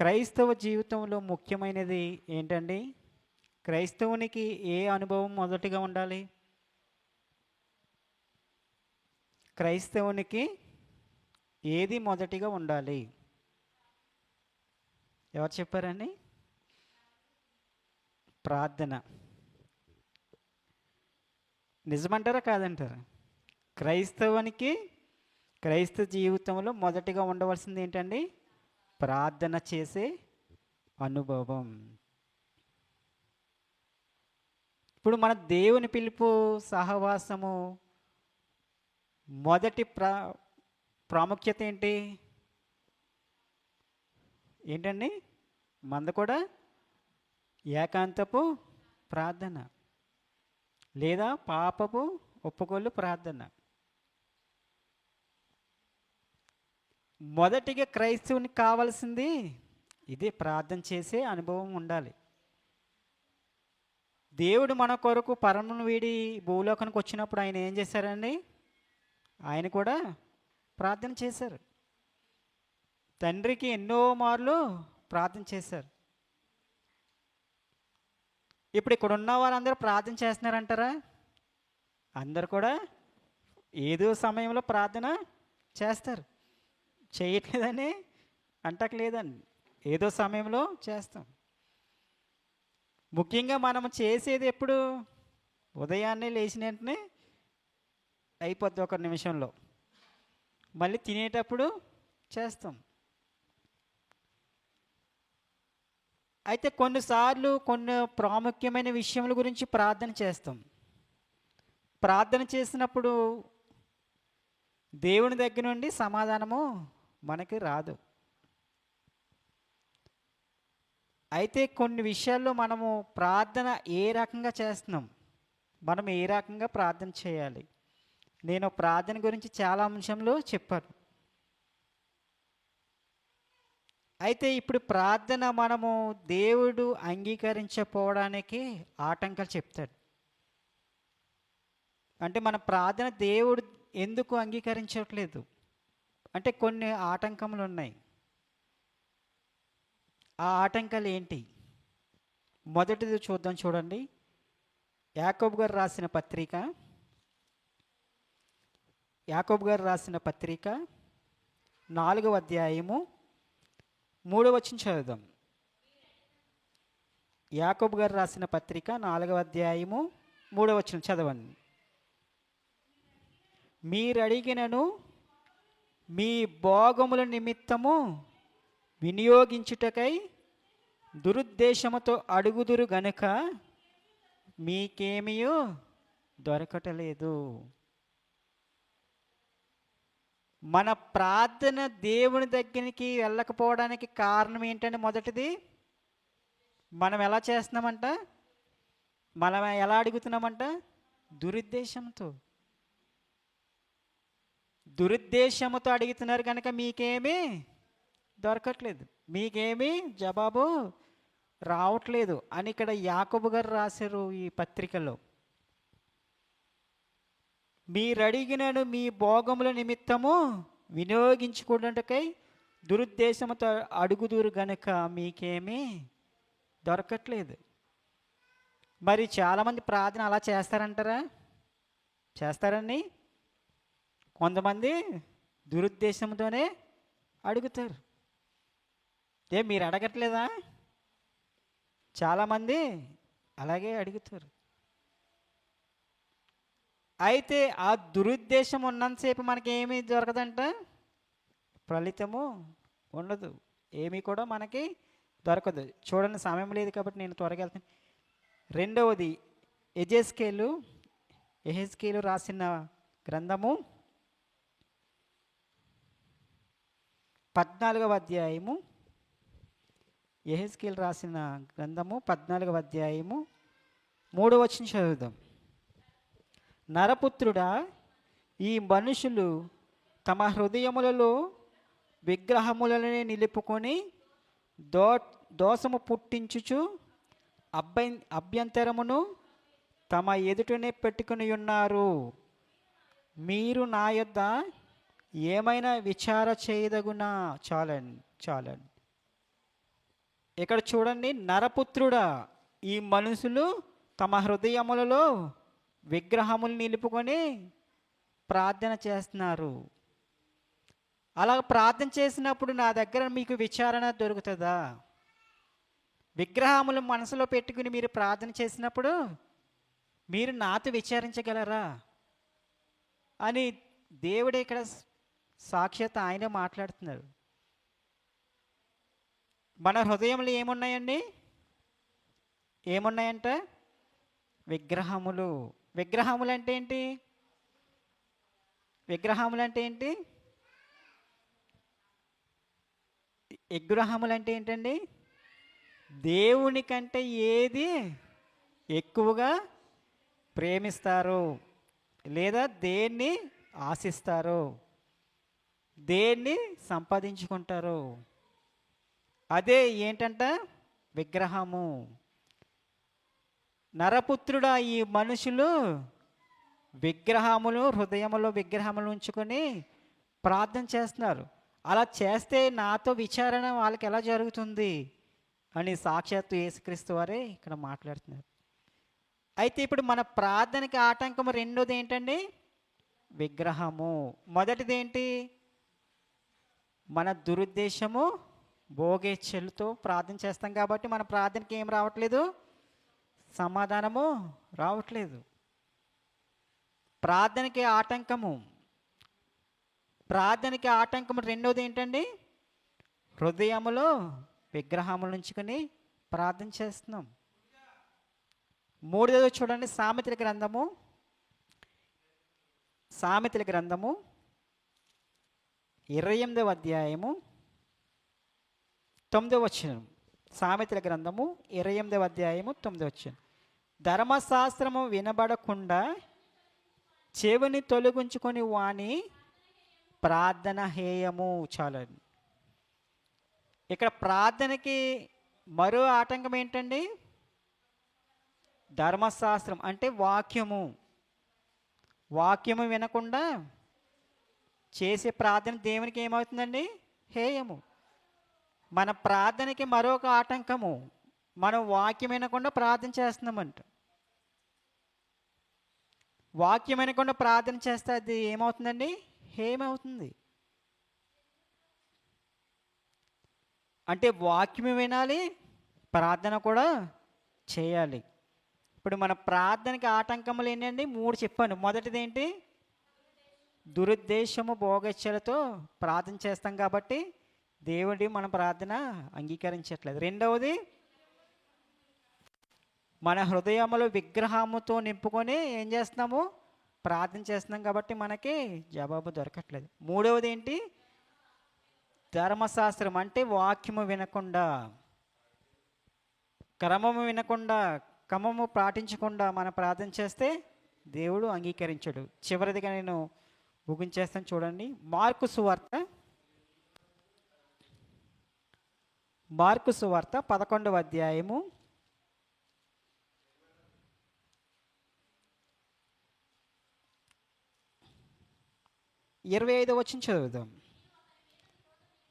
క్రైస్తవ జీవితంలో ముఖ్యమైనది ఏంటండి? క్రైస్తవునికి ఏ అనుభవం మొదటిగా ఉండాలి? క్రైస్తవునికి ఏది మొదటిగా ఉండాలి? ఎవరు చెప్పారండి? ప్రార్థన. నిజమంటారా కాదంటారా? క్రైస్తవ జీవితంలో మొదటిగా ఉండవలసింది ఏంటండి? ప్రార్థన చేసే అనుభవం. ఇప్పుడు మన దేవుని పిలుపు, సహవాసము మొదటి ప్రాముఖ్యత ఏంటండి? మంద కూడా ఏకాంతపు ప్రార్థన లేదా పాపపు ఒప్పుకోలు ప్రార్థన. మొదటిగా క్రైస్తవునికి కావాల్సింది ఇదే, ప్రార్థన చేసే అనుభవం ఉండాలి. దేవుడు మన కొరకు పరమును వీడి భూలోకానికి వచ్చినప్పుడు ఆయన ఏం చేశారండి? ఆయన కూడా ప్రార్థన చేశారు. తండ్రికి ఎన్నో మార్లు ప్రార్థన చేశారు. ఇప్పుడు ఇక్కడ ఉన్న వారందరూ ప్రార్థన చేస్తున్నారంటారా? అందరు కూడా ఏదో సమయంలో ప్రార్థన చేస్తారు. చేయట్లేదని అంటట్లేదండి, ఏదో సమయంలో చేస్తాం. ముఖ్యంగా మనం చేసేది ఎప్పుడు? ఉదయాన్నే లేచిన వెంటనే అయిపోద్ది, ఒక నిమిషంలో. మళ్ళీ తినేటప్పుడు చేస్తాం. అయితే కొన్నిసార్లు కొన్ని ప్రాముఖ్యమైన విషయముల గురించి ప్రార్థన చేస్తాం. ప్రార్థన చేసినప్పుడు దేవుని దగ్గర నుండి సమాధానము మనకి రాదు. అయితే కొన్ని విషయాల్లో మనము ప్రార్థన ఏ రకంగా చేస్తున్నాం, మనం ఏ రకంగా ప్రార్థన చేయాలి, నేను ప్రార్థన గురించి చాలా అంశంలో చెప్పాను. అయితే ఇప్పుడు ప్రార్థన మనము దేవుడు అంగీకరించకపోవడానికి ఆటంకాలు చెప్తాడు. అంటే మన ప్రార్థన దేవుడు ఎందుకు అంగీకరించట్లేదు అంటే కొన్ని ఆటంకములు ఉన్నాయి. ఆ ఆటంకాలు ఏంటి? మొదటిది చూద్దాం, చూడండి. యాకోబు గారు రాసిన పత్రిక 4వ అధ్యాయము 3వ వచనం చదువుదాం. యాకోబు గారు రాసిన పత్రిక 4వ అధ్యాయము 3వ వచనం చదవండి. మీరడిగినను మీ భోగముల నిమిత్తము వినియోగించుటకై దురుద్దేశముతో అడుగుదురు గనుక మీకేమీ దొరకటలేదు. మన ప్రార్థన దేవుని దగ్గరికి వెళ్ళకపోవడానికి కారణం ఏంటంటే, మొదటిది మనం ఎలా చేస్తున్నామంట, మనం ఎలా అడుగుతున్నామంట? దురుద్దేశముతో అడుగుతున్నారు కనుక మీకేమీ దొరకట్లేదు, మీకేమీ జవాబు రావట్లేదు అని ఇక్కడ యాకోబు గారు రాశారు ఈ పత్రికలో. మీరడిగినను మీ భోగముల నిమిత్తము వినియోగించుకున్నట్టుకై దురుద్దేశముతో అడుగుదురు గనుక మీకేమీ దొరకట్లేదు. మరి చాలామంది ప్రార్థన అలా చేస్తారంటారా? చేస్తారని కొంతమంది దురుద్దేశంతోనే అడుగుతారు. మీరు అడగట్లేదా? చాలామంది అలాగే అడుగుతారు. అయితే ఆ దురుద్దేశం ఉన్నంతసేపు మనకి ఏమీ దొరకదంట, ఫలితము ఉండదు, ఏమీ కూడా మనకి దొరకదు. చూడండి, సమయం లేదు కాబట్టి నేను త్వరగా వెళ్తాను. రెండవది యెహెజ్కేలు రాసిన గ్రంథము 14వ అధ్యాయము. యెహెజ్కేలు రాసిన గ్రంథము 14వ అధ్యాయము 3వ వచనం చదువుదాం. నరపుత్రుడా, ఈ మనుషులు తమ హృదయములలో విగ్రహములనే నిలుపుకొని దోషము పుట్టించుచు అభ్యంతరమును తమ ఎదుటనే పెట్టుకుని ఉన్నారు. మీరు నా యొద్ద ఏమైనా విచార చేయదగునా? చాలండి. ఇక్కడ చూడండి, నరపుత్రుడా, ఈ మనుషులు తమ హృదయములలో విగ్రహములు నిలుపుకొని ప్రార్థన చేస్తున్నారు. అలా ప్రార్థన చేసినప్పుడు నా దగ్గర మీకు విచారణ దొరుకుతుందా? విగ్రహములు మనసులో పెట్టుకుని మీరు ప్రార్థన చేసినప్పుడు మీరు నాతో విచారించగలరా అని దేవుడే ఇక్కడ సాక్షాత్ ఆయనే మాట్లాడుతున్నారు. మన హృదయంలో ఏమున్నాయండి? ఏమున్నాయంట? విగ్రహములు. విగ్రహములు అంటే ఏంటి? విగ్రహములు అంటే ఏంటి? విగ్రహములు అంటే ఏంటండి? దేవుని కంటే ఏది ఎక్కువగా ప్రేమిస్తారు, లేదా దేన్ని ఆశిస్తారు, దేన్ని సంపాదించుకుంటారు, అదే ఏంటంట? విగ్రహము. నరపుత్రుడా, ఈ మనుషులు విగ్రహములు, హృదయములో విగ్రహములు ఉంచుకొని ప్రార్థన చేస్తున్నారు. అలా చేస్తే నాతో విచారణ వాళ్ళకి ఎలా జరుగుతుంది అని సాక్షాత్తు యేసుక్రీస్తు వారే ఇక్కడ మాట్లాడుతున్నారు. అయితే ఇప్పుడు మన ప్రార్థనకి ఆటంకం రెండోది ఏంటండి? విగ్రహము. మొదటిది ఏంటి? మన దురుద్దేశము, భోగేచ్ఛలతో ప్రార్థన చేస్తాం కాబట్టి మన ప్రార్థనకి ఏం రావట్లేదు? సమాధానము రావట్లేదు. ప్రార్థనకి ఆటంకము. ప్రార్థనకి ఆటంకం రెండోది ఏంటండి? హృదయములో విగ్రహములు ఉంచుకొని ప్రార్థన చేస్తున్నాం. మూడోది చూడండి, సామెతల గ్రంథము 28వ అధ్యాయము 9వ వచనం. సామెతల గ్రంథము 28వ అధ్యాయము 9వ వచనం. ధర్మశాస్త్రము వినబడకుండా చెవిని తొలగించుకొని వాని ప్రార్థన హేయము. చాలండి. ఇక్కడ ప్రార్థనకి మరో ఆటంకం ఏంటండి? ధర్మశాస్త్రం అంటే వాక్యము. వాక్యము వినకుండా చేసే ప్రార్థన దేవునికి ఏమవుతుందండి? హేయము. మన ప్రార్థనకి మరొక ఆటంకము, మనం వాక్యం వినకుండా ప్రార్థన చేస్తున్నామంట. వాక్యం వినకుండా ప్రార్థన చేస్తే అది ఏమవుతుందండి? హేయమవుతుంది. అంటే వాక్యం వినాలి, ప్రార్థన కూడా చేయాలి. ఇప్పుడు మన ప్రార్థనకి ఆటంకములు ఏంటండి? 3 చెప్పాను. మొదటిది ఏంటి? దురుద్దేశము, భోగేచ్ఛలతో ప్రార్థన చేస్తాం కాబట్టి దేవుడి మన ప్రార్థన అంగీకరించట్లేదు. రెండవది, మన హృదయములో విగ్రహముతో నింపుకొని ఏం చేస్తున్నాము? ప్రార్థన చేస్తున్నాం కాబట్టి మనకి జవాబు దొరకట్లేదు. మూడవది ఏంటి? ధర్మశాస్త్రం అంటే వాక్యము వినకుండా, క్రమము వినకుండా, క్రమము పాటించకుండా మన ప్రార్థన చేస్తే దేవుడు అంగీకరించడు. చివరిదిగా నేను ముగించేస్తాను. చూడండి, మార్కు సువార్త 11వ అధ్యాయము 25వ వచనం చదువుదాం.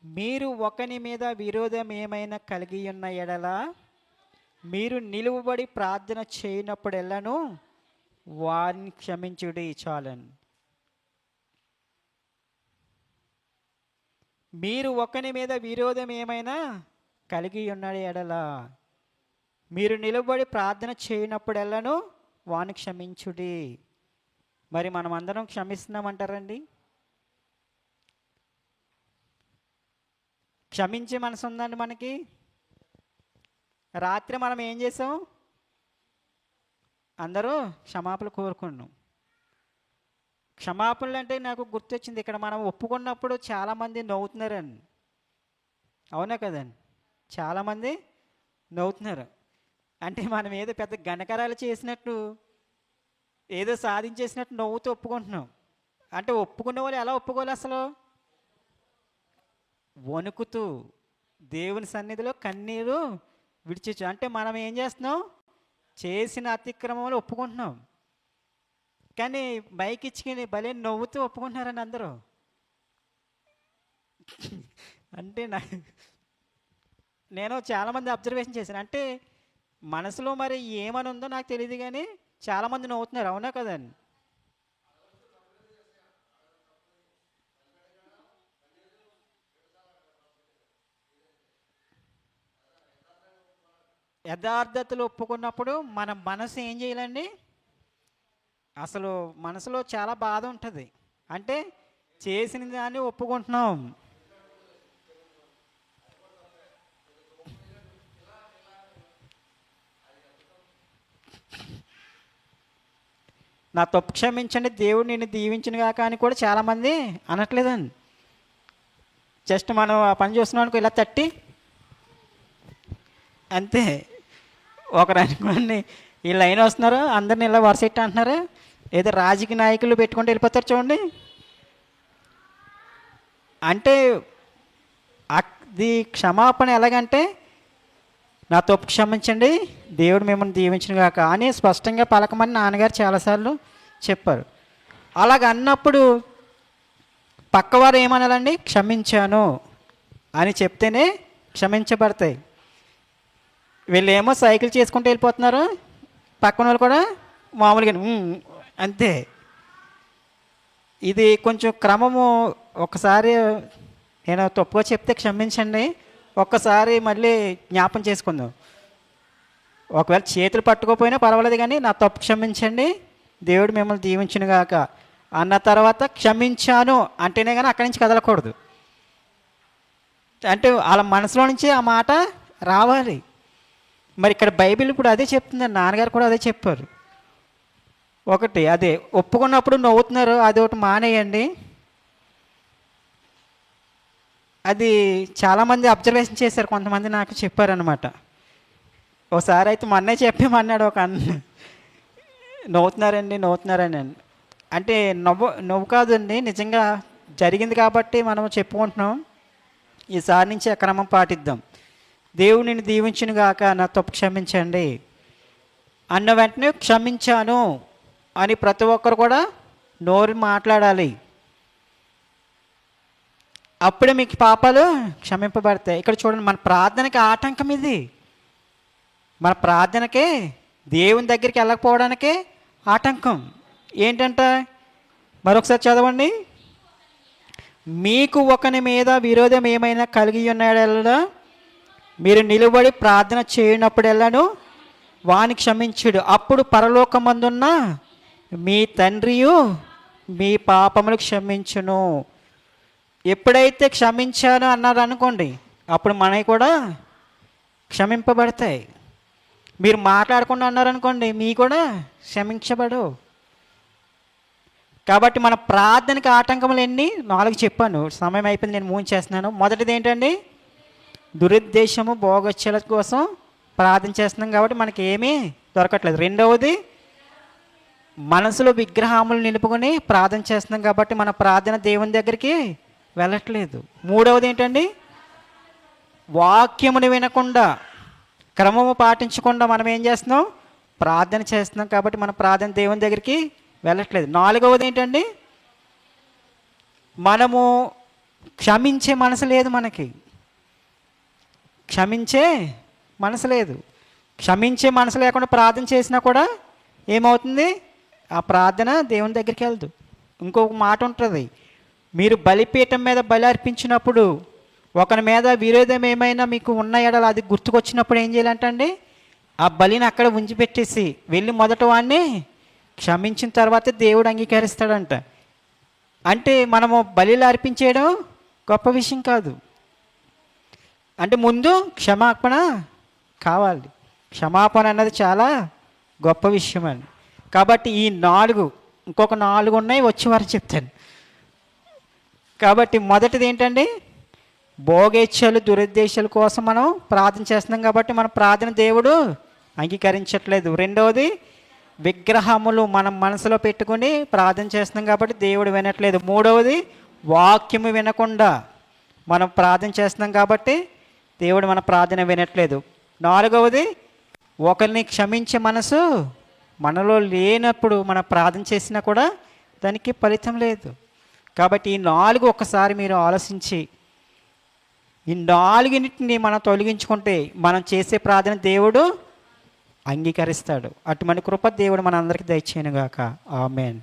మీరు ఒకని మీద విరోధం ఏమైనా కలిగి ఉన్న ఎడల మీరు నిలువబడి ప్రార్థన చేయనప్పుడెల్లను వారిని క్షమించుడి. చాలండి. మీరు ఒకని మీద విరోధం ఏమైనా కలిగి ఉన్న ఎడల మీరు నిలబడి ప్రార్థన చేయనప్పుడెల్లను వారిని క్షమించుడి. మరి మనం అందరం క్షమిస్తున్నామంటారండి? క్షమించే మనసు ఉందండి మనకి? రాత్రి మనం ఏం చేసాం? అందరూ క్షమాపణలు కోరుకున్నాం. క్షమాపణలు అంటే నాకు గుర్తొచ్చింది, ఇక్కడ మనం ఒప్పుకున్నప్పుడు చాలామంది నవ్వుతున్నారండి. అవునా కదండి? చాలామంది నవ్వుతున్నారు. అంటే మనం ఏదో పెద్ద ఘనకార్యాలు చేసినట్టు, ఏదో సాధించేసినట్టు నవ్వుతూ ఒప్పుకుంటున్నాం. అంటే ఒప్పుకునే వాళ్ళు ఎలా ఒప్పుకోవాలి? అసలు వణుకుతూ దేవుని సన్నిధిలో కన్నీరు విడిచొచ్చు. అంటే మనం ఏం చేస్తున్నాం? చేసిన అతిక్రమంలో ఒప్పుకుంటున్నాం. కానీ మైక్ ఇచ్చుకుని భలే నవ్వుతూ ఒప్పుకుంటున్నారని అందరూ. అంటే నేను చాలామంది అబ్జర్వేషన్ చేశాను. అంటే మనసులో మరి ఏమని ఉందో నాకు తెలియదు కానీ చాలామంది నవ్వుతున్నారు. అవునా కదండి? యథార్థతలు ఒప్పుకున్నప్పుడు మన మనసు ఏం చేయాలండి? అసలు మనసులో చాలా బాధ ఉంటుంది. అంటే చేసిన దాన్ని ఒప్పుకుంటున్నాం. నా తప్పు క్షమించండి, దేవుడు నిన్ను దీవించిన గాక అని కూడా చాలామంది అనట్లేదండి. జస్ట్ మనం ఆ పని చూస్తున్నాం అనుకో, ఇలా తట్టి అంతే. ఒకరు అనుకోండి, ఈ లైన్ వస్తున్నారు అందరిని ఇలా వరుసెట్టి అంటున్నారు. ఏదో రాజకీయ నాయకులు పెట్టుకుంటూ వెళ్ళిపోతారు చూడండి. అంటే అది క్షమాపణ ఎలాగంటే, నా తప్పు క్షమించండి, దేవుడు మిమ్మల్ని దీవించిన గాక అని స్పష్టంగా పలకమని నాన్నగారు చాలాసార్లు చెప్పారు. అలాగ అన్నప్పుడు పక్కవారు ఏమనాలండి? క్షమించాను అని చెప్తేనే క్షమించబడతాయి. వీళ్ళేమో సైకిల్ చేసుకుంటూ వెళ్ళిపోతున్నారు, పక్కన వాళ్ళు కూడా మామూలుగా అంతే. ఇది కొంచెం క్రమము. ఒకసారి నేను తప్పుగా చెప్తే క్షమించండి, ఒక్కసారి మళ్ళీ జ్ఞాపం చేసుకుందాం. ఒకవేళ చేతులు పట్టుకోపోయినా పర్వాలేదు కానీ నా తప్పు క్షమించండి, దేవుడు మిమ్మల్ని దీవించునుగాక అన్న తర్వాత క్షమించాను అంటేనే కానీ అక్కడి నుంచి కదలకూడదు. అంటే వాళ్ళ మనసులో నుంచి ఆ మాట రావాలి. మరి ఇక్కడ బైబిల్ ఇప్పుడు అదే చెప్తుంది, నాన్నగారు కూడా అదే చెప్పారు. ఒకటి అదే ఒప్పుకున్నప్పుడు నవ్వుతున్నారు, అది ఒకటి మానేయండి. అది చాలామంది అబ్జర్వేషన్ చేశారు, కొంతమంది నాకు చెప్పారనమాట. ఒకసారి అయితే మా అన్నయ్య చెప్పేమన్నాడు, ఒక అన్న నవ్వుతున్నారని. అంటే నవ్వు కాదండి, నిజంగా జరిగింది కాబట్టి మనం చెప్పుకుంటున్నాం. ఈసారి నుంచి ఆ క్రమం పాటిద్దాం. దేవుడు నిన్ను దీవించును గాక, నా తప్పు క్షమించండి అన్న వెంటనే క్షమించాను అని ప్రతి ఒక్కరు కూడా నోరు మాట్లాడాలి. అప్పుడే మీకు పాపాలు క్షమింపబడతాయి. ఇక్కడ చూడండి, మన ప్రార్థనకి ఆటంకం ఇది. మన ప్రార్థనకే, దేవుని దగ్గరికి వెళ్ళకపోవడానికే ఆటంకం ఏంటంట? మరొకసారి చదవండి. మీకు ఒకని మీద విరోధం ఏమైనా కలిగి ఉన్నాడల్లా మీరు నిలబడి ప్రార్థన చేయనప్పుడెల్లాను వాని క్షమించుడు, అప్పుడు పరలోకమందున్న మీ తండ్రియు మీ పాపములు క్షమించును. ఎప్పుడైతే క్షమించాను అన్నారు అనుకోండి, అప్పుడు మనవి కూడా క్షమింపబడతాయి. మీరు మాట్లాడకుండా అన్నారనుకోండి, మీ కూడా క్షమించబడు. కాబట్టి మన ప్రార్థనకి ఆటంకములు ఎన్ని? 4 చెప్పాను, సమయం అయిపోయింది, నేను మూయించేస్తున్నాను. మొదటిది ఏంటండి? దురుద్దేశము, భోగచ్చల కోసం ప్రార్థన చేస్తున్నాం కాబట్టి మనకి ఏమీ దొరకట్లేదు. రెండవది, మనసులో విగ్రహములు నిలుపుకొని ప్రార్థన చేస్తున్నాం కాబట్టి మన ప్రార్థన దేవుని దగ్గరికి వెళ్ళట్లేదు. మూడవది ఏంటండి? వాక్యముని వినకుండా, క్రమము పాటించకుండా మనం ఏం చేస్తున్నాం? ప్రార్థన చేస్తున్నాం కాబట్టి మన ప్రార్థన దేవుని దగ్గరికి వెళ్ళట్లేదు. నాలుగవది ఏంటండి? మనము క్షమించే మనసు లేదు మనకి. క్షమించే మనసు లేదు. క్షమించే మనసు లేకుండా ప్రార్థన చేసినా కూడా ఏమవుతుంది? ఆ ప్రార్థన దేవుని దగ్గరికి వెళ్దు. ఇంకొక మాట ఉంటుంది, మీరు బలిపీఠం మీద బలి అర్పించినప్పుడు ఒకరి మీద విరోధం ఏమైనా మీకు ఉన్న ఎడల అది గుర్తుకొచ్చినప్పుడు ఏం చేయాలంటండి? ఆ బలిని అక్కడ ఉంచిపెట్టేసి వెళ్ళి మొదట వాడిని క్షమించిన తర్వాతే దేవుడు అంగీకరిస్తాడంట. అంటే మనము బలిలు అర్పించేయడం గొప్ప విషయం కాదు. అంటే ముందు క్షమాపణ కావాలి. క్షమాపణ అన్నది చాలా గొప్ప విషయం అండి. కాబట్టి ఈ 4, ఇంకొక 4 ఉన్నాయి, వచ్చి వారు చెప్తాను. కాబట్టి మొదటిది ఏంటండి? భోగేచ్ఛలు, దురుద్దేశాల కోసం మనం ప్రార్థన చేస్తున్నాం కాబట్టి మన ప్రార్థన దేవుడు అంగీకరించట్లేదు. రెండవది, విగ్రహములు మనం మనసులో పెట్టుకుని ప్రార్థన చేస్తున్నాం కాబట్టి దేవుడు వినట్లేదు. మూడవది, వాక్యము వినకుండా మనం ప్రార్థన చేస్తున్నాం కాబట్టి దేవుడు మన ప్రార్థన వినట్లేదు. నాలుగవది, ఒకరిని క్షమించే మనసు మనలో లేనప్పుడు మనం ప్రార్థన చేసినా కూడా దానికి ఫలితం లేదు. కాబట్టి ఈ 4 ఒక్కసారి మీరు ఆలోచించి ఈ నాలుగిన్నిటిని మనం తొలగించుకుంటే మనం చేసే ప్రార్థన దేవుడు అంగీకరిస్తాడు. అటువంటి కృప దేవుడు మనందరికీ దయచేయనుగాక. ఆమేన్.